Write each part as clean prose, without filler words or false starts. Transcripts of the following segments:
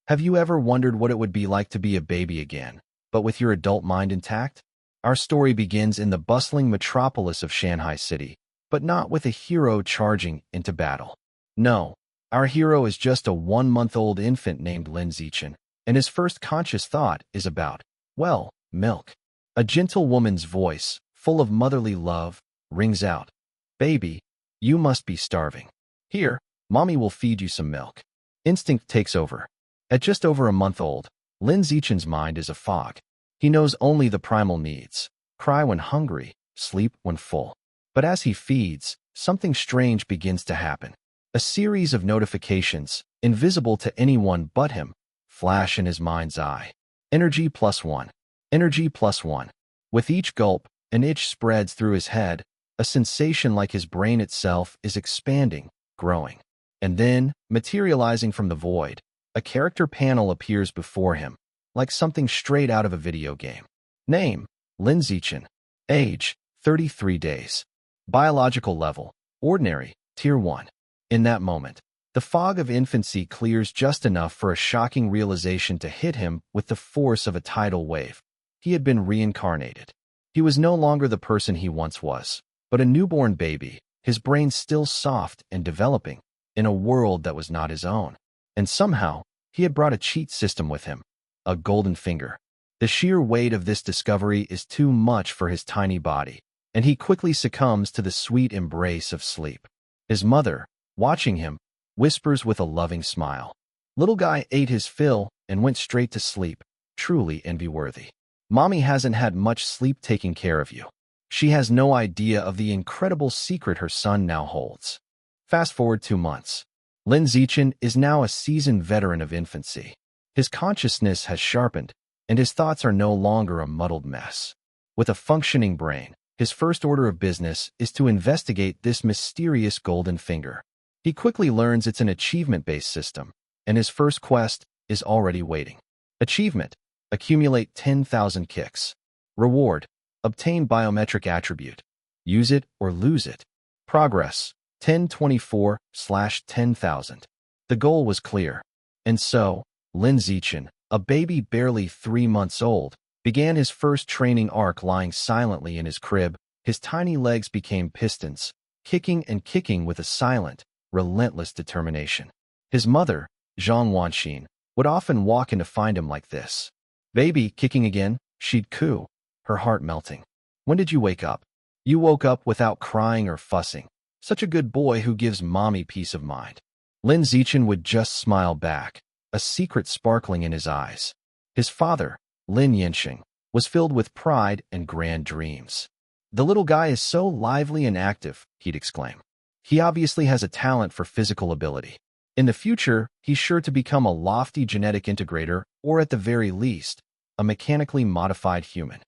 Have you ever wondered what it would be like to be a baby again, but with your adult mind intact? Our story begins in the bustling metropolis of Shanghai City, but not with a hero charging into battle. No, our hero is just a 1-month-old infant named Lin Zichen, and his first conscious thought is about, well, milk. A gentle woman's voice, full of motherly love, rings out. Baby, you must be starving. Here, mommy will feed you some milk. Instinct takes over. At just over a month old, Lin Zichen's mind is a fog. He knows only the primal needs: cry when hungry, sleep when full. But as he feeds, something strange begins to happen. A series of notifications, invisible to anyone but him, flash in his mind's eye. Energy +1. Energy +1. With each gulp, an itch spreads through his head, a sensation like his brain itself is expanding, growing. And then, materializing from the void, a character panel appears before him, like something straight out of a video game. Name: Lin Zichen. Age: 33 days. Biological level: ordinary, tier 1. In that moment, the fog of infancy clears just enough for a shocking realization to hit him with the force of a tidal wave. He had been reincarnated. He was no longer the person he once was, but a newborn baby, his brain still soft and developing, in a world that was not his own. And somehow, he had brought a cheat system with him, a golden finger. The sheer weight of this discovery is too much for his tiny body, and he quickly succumbs to the sweet embrace of sleep. His mother, watching him, whispers with a loving smile. Little guy ate his fill and went straight to sleep, truly envy-worthy. Mommy hasn't had much sleep taking care of you. She has no idea of the incredible secret her son now holds. Fast forward 2 months. Lin Zichen is now a seasoned veteran of infancy. His consciousness has sharpened, and his thoughts are no longer a muddled mess. With a functioning brain, his first order of business is to investigate this mysterious golden finger. He quickly learns it's an achievement-based system, and his first quest is already waiting. Achievement: accumulate 10,000 kicks. Reward: obtain biometric attribute. Use it or lose it. Progress: 1024/10,000. The goal was clear. And so, Lin Zichen, a baby barely 3 months old, began his first training arc lying silently in his crib. His tiny legs became pistons, kicking and kicking with a silent, relentless determination. His mother, Zhang Wanxin, would often walk in to find him like this. Baby, kicking again? She'd coo, her heart melting. When did you wake up? You woke up without crying or fussing. Such a good boy who gives mommy peace of mind. Lin Zichen would just smile back, a secret sparkling in his eyes. His father, Lin Yanxing, was filled with pride and grand dreams. The little guy is so lively and active, he'd exclaim. He obviously has a talent for physical ability. In the future, he's sure to become a lofty genetic integrator, or at the very least, a mechanically modified human.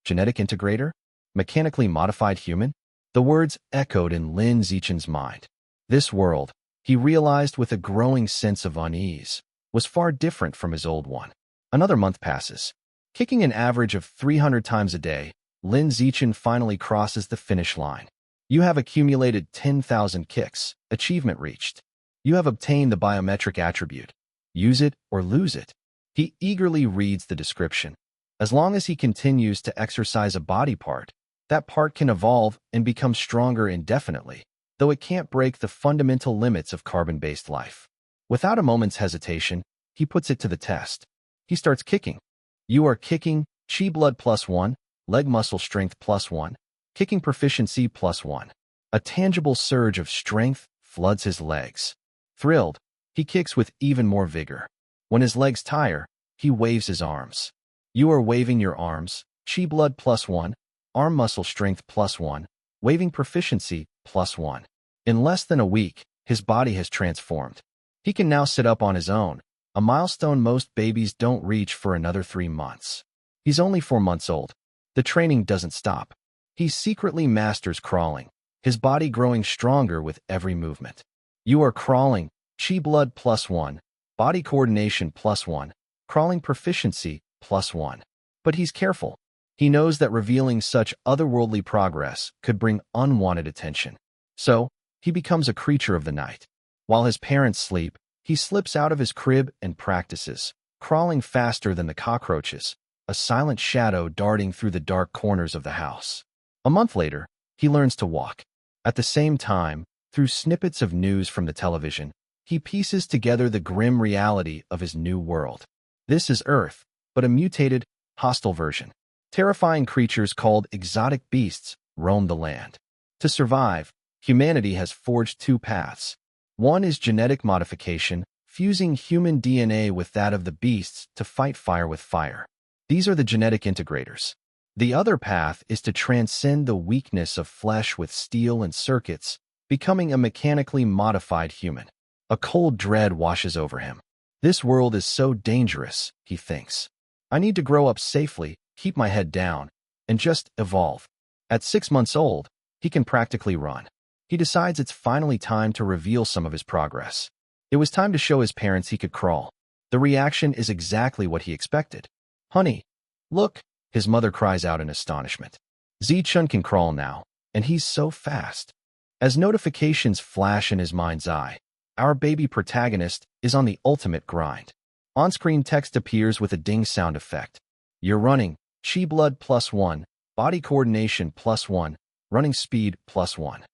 Genetic integrator? Mechanically modified human? The words echoed in Lin Zichen's mind. This world, he realized with a growing sense of unease, was far different from his old one. Another month passes. Kicking an average of 300 times a day, Lin Zichen finally crosses the finish line. You have accumulated 10,000 kicks. Achievement reached. You have obtained the biometric attribute. Use it or lose it. He eagerly reads the description. As long as he continues to exercise a body part, that part can evolve and become stronger indefinitely, though it can't break the fundamental limits of carbon-based life. Without a moment's hesitation, he puts it to the test. He starts kicking. You are kicking: chi blood +1, leg muscle strength +1, kicking proficiency +1. A tangible surge of strength floods his legs. Thrilled, he kicks with even more vigor. When his legs tire, he waves his arms. You are waving your arms: chi blood +1, arm muscle strength +1, waving proficiency +1. In less than a week, his body has transformed. He can now sit up on his own, a milestone most babies don't reach for another 3 months. He's only 4 months old. The training doesn't stop. He secretly masters crawling, his body growing stronger with every movement. You are crawling: chi blood +1, body coordination +1, crawling proficiency +1. But he's careful. He knows that revealing such otherworldly progress could bring unwanted attention. So, he becomes a creature of the night. While his parents sleep, He slips out of his crib and practices, crawling faster than the cockroaches, a silent shadow darting through the dark corners of the house. A month later, he learns to walk. At the same time, through snippets of news from the television, he pieces together the grim reality of his new world. This is Earth, but a mutated, hostile version. Terrifying creatures called exotic beasts roam the land. To survive, humanity has forged two paths. One is genetic modification, fusing human DNA with that of the beasts to fight fire with fire. These are the genetic integrators. The other path is to transcend the weakness of flesh with steel and circuits, becoming a mechanically modified human. A cold dread washes over him. This world is so dangerous, he thinks. I need to grow up safely, keep my head down, and just evolve. At 6 months old, he can practically run. He decides it's finally time to reveal some of his progress. It was time to show his parents he could crawl. The reaction is exactly what he expected. "Honey, look," his mother cries out in astonishment. Zichun can crawl now, and he's so fast. As notifications flash in his mind's eye, our baby protagonist is on the ultimate grind. On-screen text appears with a ding sound effect. "You're running, chi blood +1, body coordination +1, running speed +1.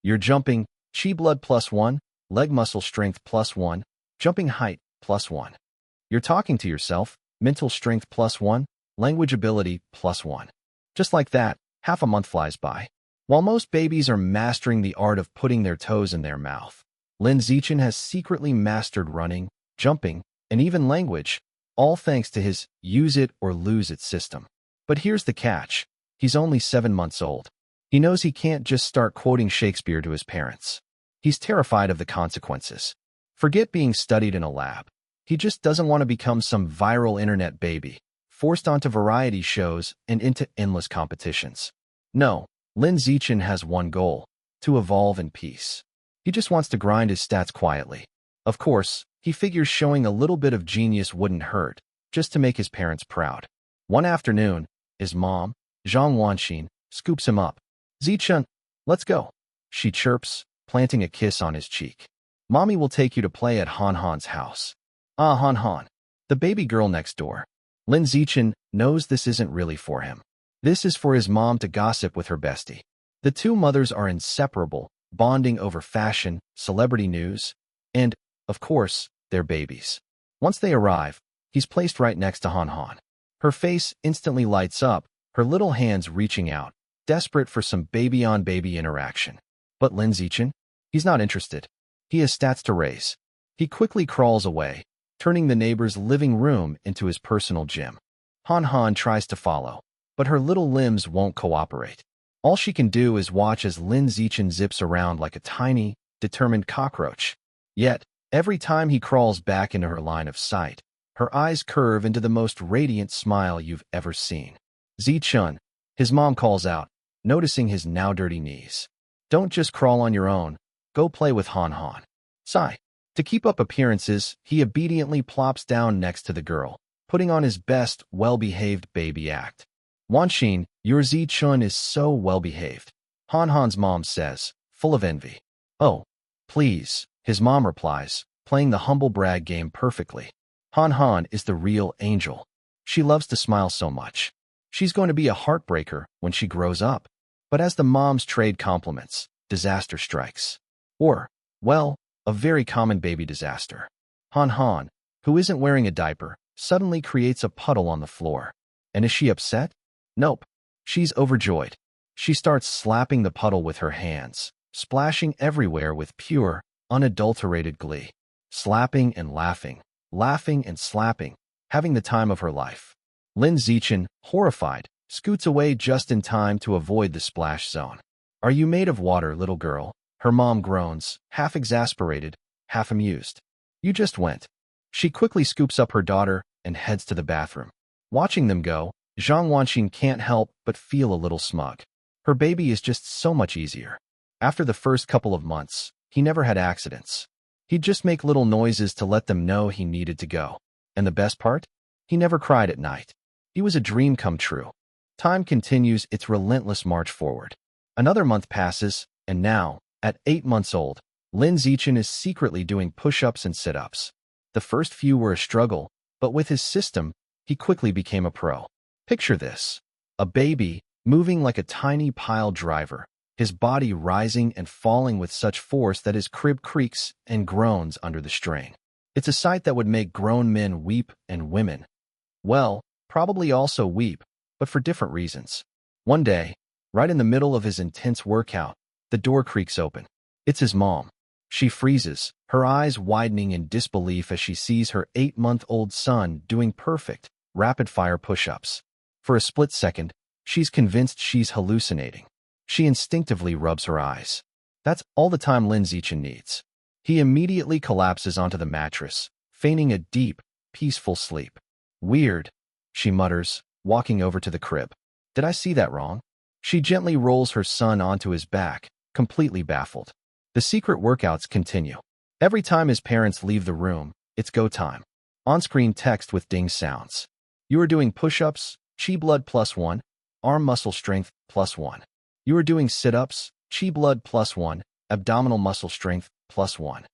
You're jumping, chi blood +1, leg muscle strength +1, jumping height +1. You're talking to yourself, mental strength +1, language ability +1. Just like that, half a month flies by. While most babies are mastering the art of putting their toes in their mouth, Lin Zichun has secretly mastered running, jumping, and even language, all thanks to his use it or lose it system. But here's the catch. He's only 7 months old. He knows he can't just start quoting Shakespeare to his parents. He's terrified of the consequences. Forget being studied in a lab. He just doesn't want to become some viral internet baby, forced onto variety shows and into endless competitions. No, Lin Zichun has one goal: to evolve in peace. He just wants to grind his stats quietly. Of course, he figures showing a little bit of genius wouldn't hurt, just to make his parents proud. One afternoon, his mom, Zhang Wanxin, scoops him up. "Zichun, let's go," she chirps, planting a kiss on his cheek. "Mommy will take you to play at Han Han's house." "Ah, Han Han," the baby girl next door. Lin Zichun knows this isn't really for him. This is for his mom to gossip with her bestie. The two mothers are inseparable, bonding over fashion, celebrity news, and, of course, their babies. Once they arrive, he's placed right next to Han Han. Her face instantly lights up, her little hands reaching out, desperate for some baby-on-baby interaction. But Lin Zichun? He's not interested. He has stats to raise. He quickly crawls away, turning the neighbor's living room into his personal gym. Han Han tries to follow, but her little limbs won't cooperate. All she can do is watch as Lin Zichun zips around like a tiny, determined cockroach. Yet, every time he crawls back into her line of sight, her eyes curve into the most radiant smile you've ever seen. "Zichun," his mom calls out, noticing his now dirty knees. "Don't just crawl on your own, go play with Han Han." Sigh. To keep up appearances, he obediently plops down next to the girl, putting on his best, well-behaved baby act. "Wanxin, your Zichun is so well-behaved," Han Han's mom says, full of envy. "Oh, please," his mom replies, playing the humble brag game perfectly. Han Han is the real angel. She loves to smile so much. She's going to be a heartbreaker when she grows up. But as the moms trade compliments, disaster strikes. Or, well, a very common baby disaster. Han Han, who isn't wearing a diaper, suddenly creates a puddle on the floor. And is she upset? Nope. She's overjoyed. She starts slapping the puddle with her hands, splashing everywhere with pure, unadulterated glee. Slapping and laughing and slapping, having the time of her life. Lin Zichun, horrified, scoots away just in time to avoid the splash zone. "Are you made of water, little girl?" her mom groans, half exasperated, half amused. "You just went." She quickly scoops up her daughter and heads to the bathroom. Watching them go, Zhang Wanxin can't help but feel a little smug. Her baby is just so much easier. After the first couple of months, he never had accidents. He'd just make little noises to let them know he needed to go. And the best part? He never cried at night. He was a dream come true. Time continues its relentless march forward. Another month passes, and now, at 8 months old, Lin Zichen is secretly doing push-ups and sit-ups. The first few were a struggle, but with his system, he quickly became a pro. Picture this: a baby, moving like a tiny pile driver, his body rising and falling with such force that his crib creaks and groans under the strain. It's a sight that would make grown men weep and women, well, probably also weep, but for different reasons. One day, right in the middle of his intense workout, the door creaks open. It's his mom. She freezes, her eyes widening in disbelief as she sees her 8-month-old son doing perfect, rapid-fire push-ups. For a split second, she's convinced she's hallucinating. She instinctively rubs her eyes. That's all the time Lin Zichen needs. He immediately collapses onto the mattress, feigning a deep, peaceful sleep. Weird, she mutters, walking over to the crib. Did I see that wrong? She gently rolls her son onto his back, completely baffled. The secret workouts continue. Every time his parents leave the room, it's go time. On-screen text with ding sounds. You are doing push-ups, chi blood +1, arm muscle strength +1. You are doing sit-ups, chi blood +1, abdominal muscle strength +1.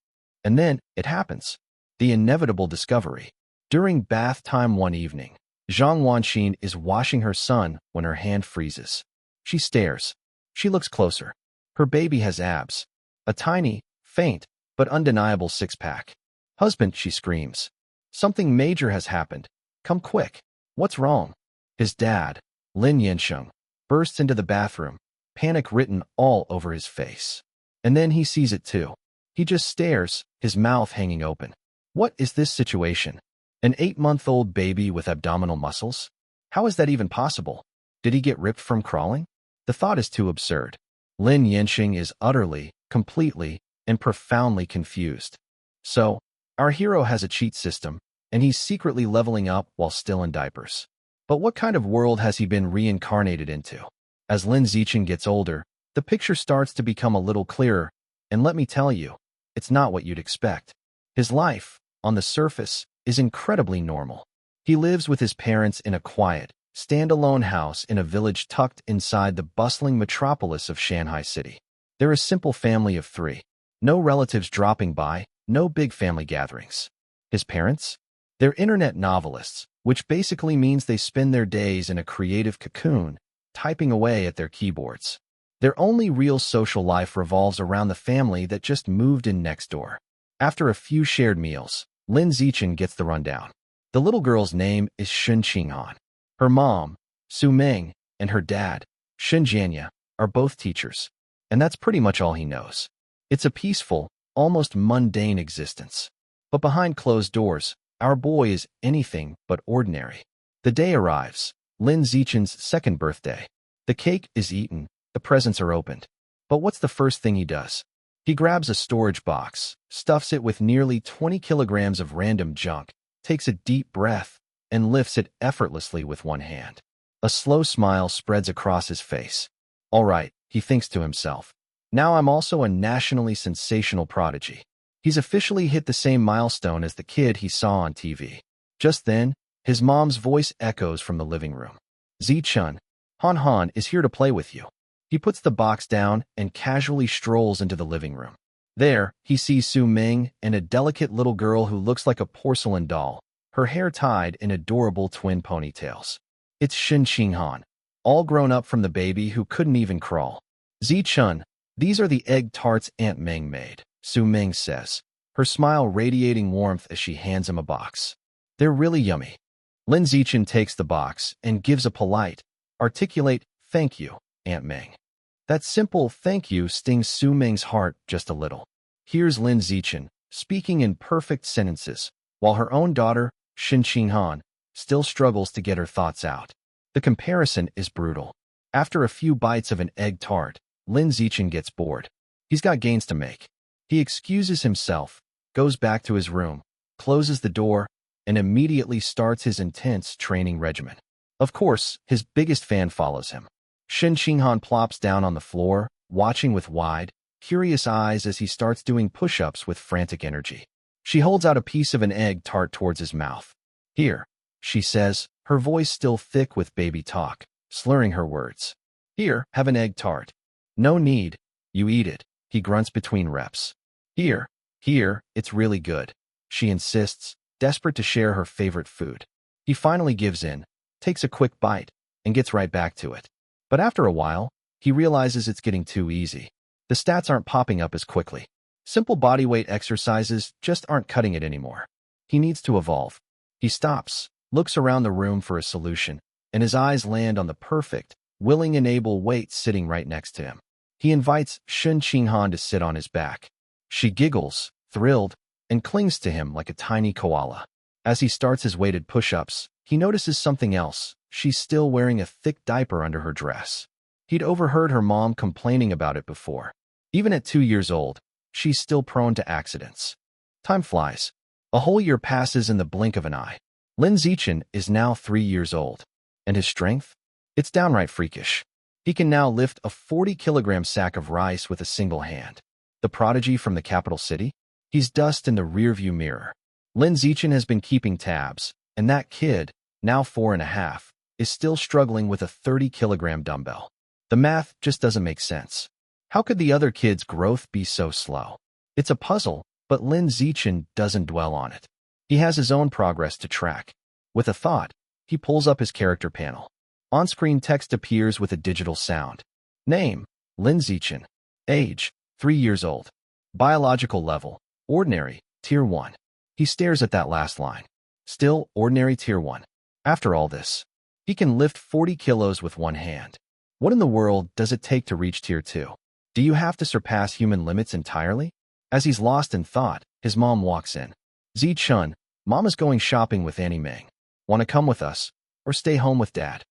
And then, it happens. The inevitable discovery. During bath time one evening, Zhang Wanxin is washing her son when her hand freezes. She stares. She looks closer. Her baby has abs. A tiny, faint, but undeniable six-pack. Husband, she screams. Something major has happened. Come quick. What's wrong? His dad, Lin Yansheng, bursts into the bathroom, panic written all over his face. And then he sees it too. He just stares, his mouth hanging open. What is this situation? An 8-month-old baby with abdominal muscles? How is that even possible? Did he get ripped from crawling? The thought is too absurd. Lin Yansheng is utterly, completely, and profoundly confused. So, our hero has a cheat system, and he's secretly leveling up while still in diapers. But what kind of world has he been reincarnated into? As Lin Zichen gets older, the picture starts to become a little clearer, and let me tell you, it's not what you'd expect. His life, on the surface, is incredibly normal. He lives with his parents in a quiet, standalone house in a village tucked inside the bustling metropolis of Shanghai City. They're a simple family of 3. No relatives dropping by, no big family gatherings. His parents? They're internet novelists, which basically means they spend their days in a creative cocoon, typing away at their keyboards. Their only real social life revolves around the family that just moved in next door. After a few shared meals, Lin Zichen gets the rundown. The little girl's name is Shun Qinghan. Her mom, Su Meng, and her dad, Shun Jianya, are both teachers. And that's pretty much all he knows. It's a peaceful, almost mundane existence. But behind closed doors, our boy is anything but ordinary. The day arrives, Lin Zichen's 2nd birthday. The cake is eaten, the presents are opened. But what's the first thing he does? He grabs a storage box, stuffs it with nearly 20 kilograms of random junk, takes a deep breath, and lifts it effortlessly with one hand. A slow smile spreads across his face. All right, he thinks to himself. Now I'm also a nationally sensational prodigy. He's officially hit the same milestone as the kid he saw on TV. Just then, his mom's voice echoes from the living room. Zichun, Han Han is here to play with you. He puts the box down and casually strolls into the living room. There, he sees Su Ming and a delicate little girl who looks like a porcelain doll, her hair tied in adorable twin ponytails. It's Shun Qinghan, all grown up from the baby who couldn't even crawl. Zichun, these are the egg tarts Aunt Ming made, Su Ming says, her smile radiating warmth as she hands him a box. They're really yummy. Lin Zichen takes the box and gives a polite, articulate, thank you, Aunt Ming. That simple thank you stings Su Ming's heart just a little. Here's Lin Zichen, speaking in perfect sentences, while her own daughter, Shun Qinghan, still struggles to get her thoughts out. The comparison is brutal. After a few bites of an egg tart, Lin Zichen gets bored. He's got gains to make. He excuses himself, goes back to his room, closes the door, and immediately starts his intense training regimen. Of course, his biggest fan follows him. Shun Qinghan plops down on the floor, watching with wide, curious eyes as he starts doing push-ups with frantic energy. She holds out a piece of an egg tart towards his mouth. Here, she says, her voice still thick with baby talk, slurring her words. Here, have an egg tart. No need, you eat it, he grunts between reps. Here, here, it's really good, she insists, desperate to share her favorite food. He finally gives in, takes a quick bite, and gets right back to it. But after a while, he realizes it's getting too easy. The stats aren't popping up as quickly. Simple bodyweight exercises just aren't cutting it anymore. He needs to evolve. He stops, looks around the room for a solution, and his eyes land on the perfect, willing and able weight sitting right next to him. He invites Shun Qinghan to sit on his back. She giggles, thrilled, and clings to him like a tiny koala. As he starts his weighted push-ups, he notices something else. She's still wearing a thick diaper under her dress. He'd overheard her mom complaining about it before. Even at 2 years old, she's still prone to accidents. Time flies. A whole year passes in the blink of an eye. Lin Zichen is now 3 years old. And his strength? It's downright freakish. He can now lift a 40-kilogram sack of rice with a single hand. The prodigy from the capital city? He's dust in the rearview mirror. Lin Zichen has been keeping tabs, and that kid, now 4.5, is still struggling with a 30-kilogram dumbbell. The math just doesn't make sense. How could the other kid's growth be so slow? It's a puzzle, but Lin Zichen doesn't dwell on it. He has his own progress to track. With a thought, he pulls up his character panel. On-screen text appears with a digital sound. Name, Lin Zichen. Age, 3 years old. Biological level, ordinary, tier 1. He stares at that last line. Still ordinary tier 1. After all this, he can lift 40 kilos with one hand. What in the world does it take to reach tier 2? Do you have to surpass human limits entirely? As he's lost in thought, his mom walks in. Zichun, Mama's going shopping with Annie Meng. Want to come with us, or stay home with Dad?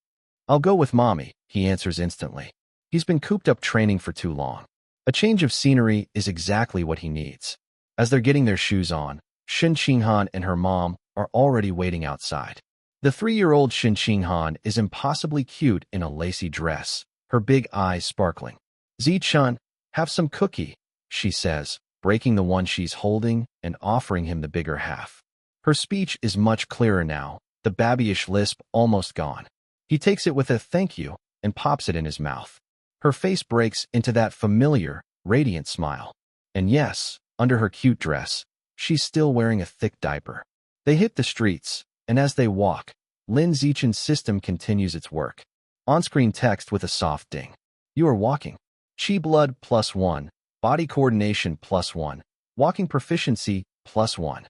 I'll go with Mommy, he answers instantly. He's been cooped up training for too long. A change of scenery is exactly what he needs. As they're getting their shoes on, Shun Qinghan and her mom are already waiting outside. The 3-year-old Shun Qinghan is impossibly cute in a lacy dress, her big eyes sparkling. Zichun, have some cookie, she says, breaking the one she's holding and offering him the bigger half. Her speech is much clearer now, the babyish lisp almost gone. He takes it with a thank you and pops it in his mouth. Her face breaks into that familiar, radiant smile. And yes, under her cute dress, she's still wearing a thick diaper. They hit the streets, and as they walk, Lin Zichen's system continues its work. On-screen text with a soft ding. You are walking. Chi blood +1, body coordination +1, walking proficiency +1.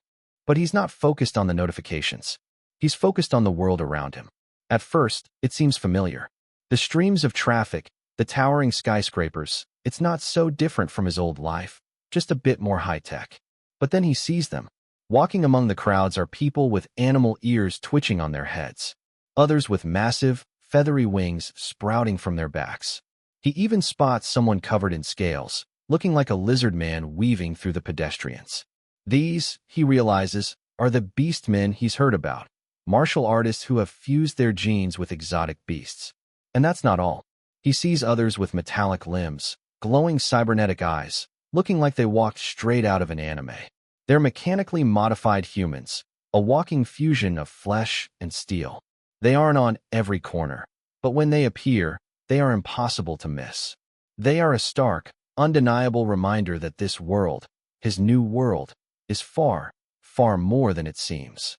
But he's not focused on the notifications. He's focused on the world around him. At first, it seems familiar. The streams of traffic, the towering skyscrapers, it's not so different from his old life, just a bit more high-tech. But then he sees them. Walking among the crowds are people with animal ears twitching on their heads. Others with massive, feathery wings sprouting from their backs. He even spots someone covered in scales, looking like a lizard man weaving through the pedestrians. These, he realizes, are the beast men he's heard about, martial artists who have fused their genes with exotic beasts. And that's not all. He sees others with metallic limbs, glowing cybernetic eyes, looking like they walked straight out of an anime. They're mechanically modified humans, a walking fusion of flesh and steel. They aren't on every corner, but when they appear, they are impossible to miss. They are a stark, undeniable reminder that this world, his new world, is far, far more than it seems.